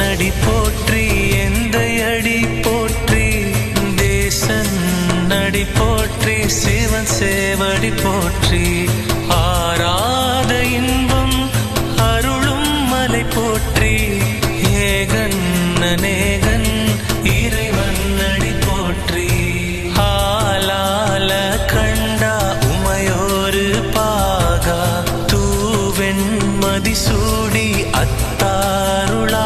அடி போற்றி எந்தையடி போற்றி தேசன் அடி போற்றி சிவன் சேவடி போற்றி ஆராத இன்பம் அருளும் மலை போற்றி ஏகன் அநேகன் இறைவன் அடி போற்றி ஆலால கண்டா உமையோரு பாகா தூவெண் மதிசூடி அத்தாருளா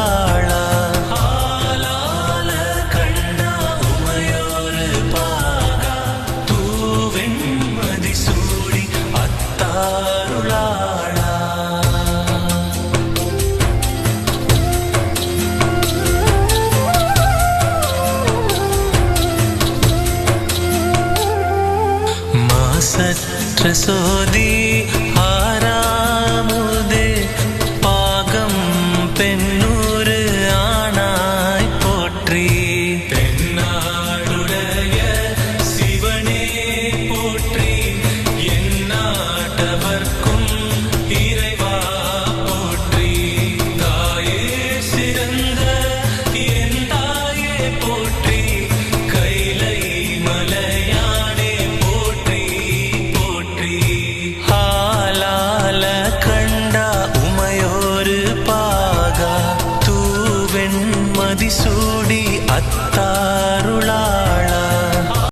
சற்ற சோதி ஆறாமுதே பாகம் பெண்ணூறு ஆனாய் போற்றி தென்னாடுடைய சிவனே போற்றி எந்நாட்டவர்க்கும் இறைவா போற்றி தாயே சிறந்த என் தாயே போற்றி கைலை மலையானே போற்றி ஆலால கண்டா உமையோரு பாகா தூவெண் மதிசூடி அத்தாருளா